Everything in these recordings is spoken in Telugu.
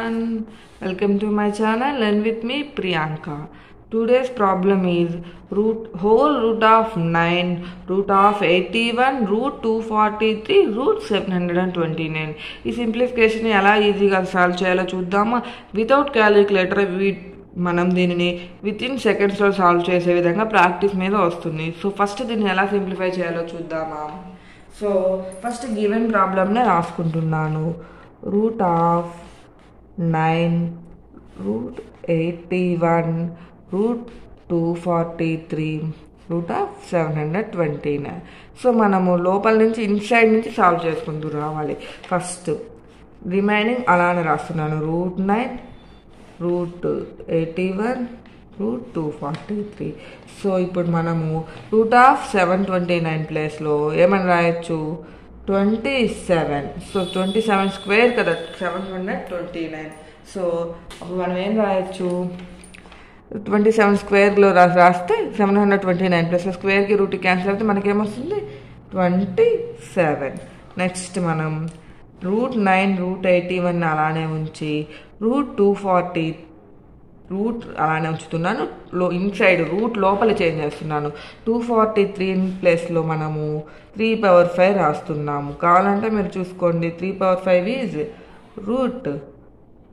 everyone, welcome to my channel. Learn with me Priyanka. Today's problem is whole root of 9, root of 81, root 243, root 729. ఈ సింప్లిఫికేషన్ ఎలా ఈజీగా సాల్వ్ చేయాలో చూద్దామా. వితౌట్ క్యాలిక్యులేటర్ మనం దీనిని విత్ ఇన్ సెకండ్స్లో సాల్వ్ చేసే విధంగా ప్రాక్టీస్ మీద వస్తుంది. సో ఫస్ట్ దీన్ని ఎలా సింప్లిఫై చేయాలో చూద్దామా. సో ఫస్ట్ గివెన్ ప్రాబ్లమ్నే రాసుకుంటున్నాను. Root of 9, root 81, root 243, root of 729. సో మనము లోపల నుంచి ఇన్సైడ్ నుంచి సాల్వ్ చేసుకుంటూ రావాలి. ఫస్ట్ రిమైనింగ్ అలానే రాస్తున్నాను. Route 9, route 81, route 243. సో ఇప్పుడు మనము రూట్ ఆఫ్ 729 ప్లేస్లో ఏమని రాయొచ్చు, 27. సో 27 స్క్వేర్ కదా 729. సో అప్పుడు మనం ఏం రాయొచ్చు, 27 స్క్వేర్లో రాస్తే 729 ప్లస్ స్క్వేర్కి రూట్ క్యాన్సిల్ అయితే మనకేమొస్తుంది 27. నెక్స్ట్ మనం రూట్ 9, రూట్ 81 అలానే ఉంచి రూట్ 240 రూట్ అలానే ఉంచుతున్నాను. ఇన్సైడ్ రూట్ లోపల చేంజ్ చేస్తున్నాను. 243 ప్లేస్లో మనము 3/5 రాస్తున్నాము. కావాలంటే మీరు చూసుకోండి, 3/5 ఈజ్ రూట్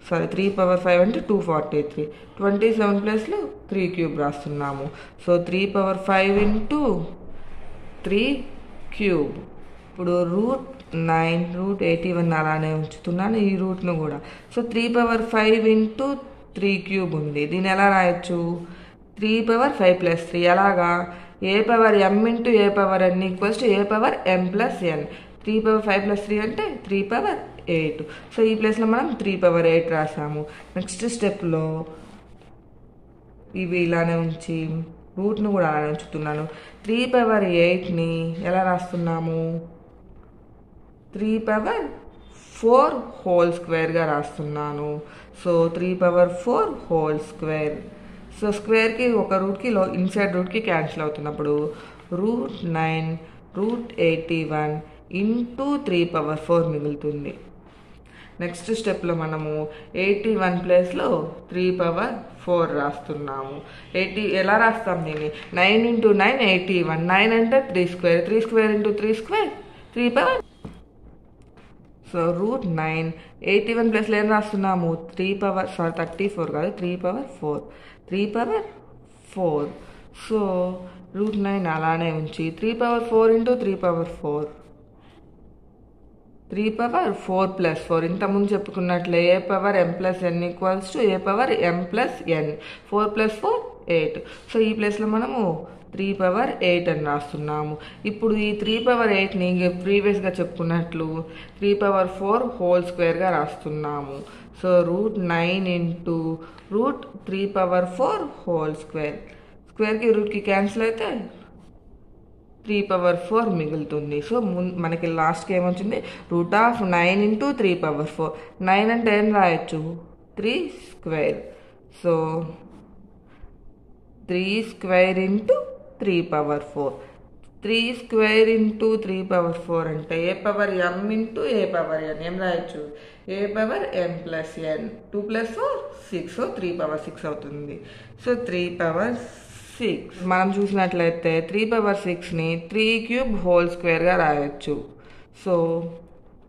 3/5 అంటే 243. 27 ప్లేస్లో 3³ రాస్తున్నాము. So 3/5 into 3³. ఇప్పుడు రూట్ 9, రూట్ 81 అలానే ఉంచుతున్నాను ఈ రూట్ను కూడా. సో 3/5 ఇంటూ 3³ ఉంది. దీన్ని ఎలా రాయొచ్చు, 3/5 + 3 ఎలాగా, a/m into a/n equals to a/m + n. 3/5 + 3 అంటే 3/8. సో ఈ ప్లేస్లో మనం 3/8 రాసాము. నెక్స్ట్ స్టెప్లో ఇవి ఇలానే ఉంచి రూట్ను కూడా అలానే ఉంచుతున్నాను. 3/8ని ఎలా రాస్తున్నాము, 3/4 హోల్ స్క్వేర్గా రాస్తున్నాను. So 3/4 whole square. సో స్క్వేర్కి ఒక రూట్కి ఇన్సైడ్ రూట్కి క్యాన్సిల్ అవుతున్నప్పుడు రూట్ 9, రూట్ 81 ఇంటూ 3/4 మిగులుతుంది. నెక్స్ట్ స్టెప్లో మనము 81 ప్లేస్లో 3/4 రాస్తున్నాము. ఎలా రాస్తాం దీన్ని, 9 ఇంటూ 9 81. 9 అంటే 3 square, 3 square into 3 square 3/4. So root 9, 81 ప్లేస్లో ఏం రాస్తున్నాము, 34 కాదు 3/4. 3/4. సో రూట్ 9 అలానే ఉంచి 3/4 ఇంటూ 3/4 3/4 + 4. ఇంతకుముందు చెప్పుకున్నట్లే a/m + n equals to a/m + n. 4 + 4 8. So ఈ ప్లేస్లో మనము 3/8 అని రాస్తున్నాము. ఇప్పుడు ఈ 3/8ని ప్రీవియస్గా చెప్పుకున్నట్లు 3/4 హోల్ స్క్వేర్గా రాస్తున్నాము. So root 9 into root 3/4 whole square. స్క్వేర్కి రూట్కి క్యాన్సిల్ అయితే 3/4 మిగులుతుంది. సో మనకి లాస్ట్కి ఏమొచ్చింది, రూట్ ఆఫ్ 9 ఇంటూ 3/4. 9 అంటే ఏం రాయొచ్చు, 3 square. So 3 square into 3/4. 3 square into 3/4 అంటే a/m ఇంటూ a/n. ఏం రాయొచ్చు, a/m + n. 2 + 4 6. సో 3/6 అవుతుంది. సో 3/6 మనం చూసినట్లయితే 3/6ని 3³ హోల్ స్క్వేర్గా రాయొచ్చు. So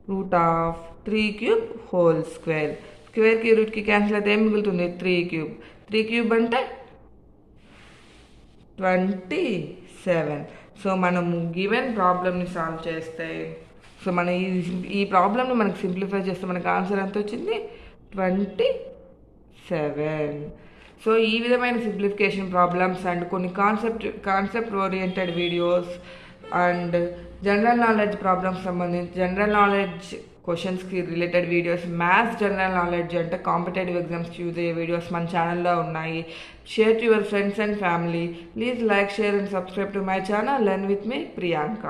root of 3³ whole square. స్క్వేర్కి రూట్కి క్యాన్సిల్ అయితే ఏం మిగులుతుంది, 3³ 3³ అంటే 27. సో మనము గివెన్ ప్రాబ్లమ్ని సాల్వ్ చేస్తే, సో మన ఈ ప్రాబ్లమ్ని మనకు సింప్లిఫై చేస్తే మనకు ఆన్సర్ ఎంత వచ్చింది, 27. సో ఈ విధమైన సింప్లిఫికేషన్ ప్రాబ్లమ్స్ అండ్ కొన్ని concept oriented videos and general knowledge problems సంబంధించి జనరల్ నాలెడ్జ్ క్వశ్చన్స్కి related videos, maths general knowledge అంటే కాంపిటేటివ్ ఎగ్జామ్స్కి యూజ్ అయ్యే వీడియోస్ మన ఛానల్లో ఉన్నాయి. Share to your friends and family. Please like, share and subscribe to my channel. Learn with me Priyanka.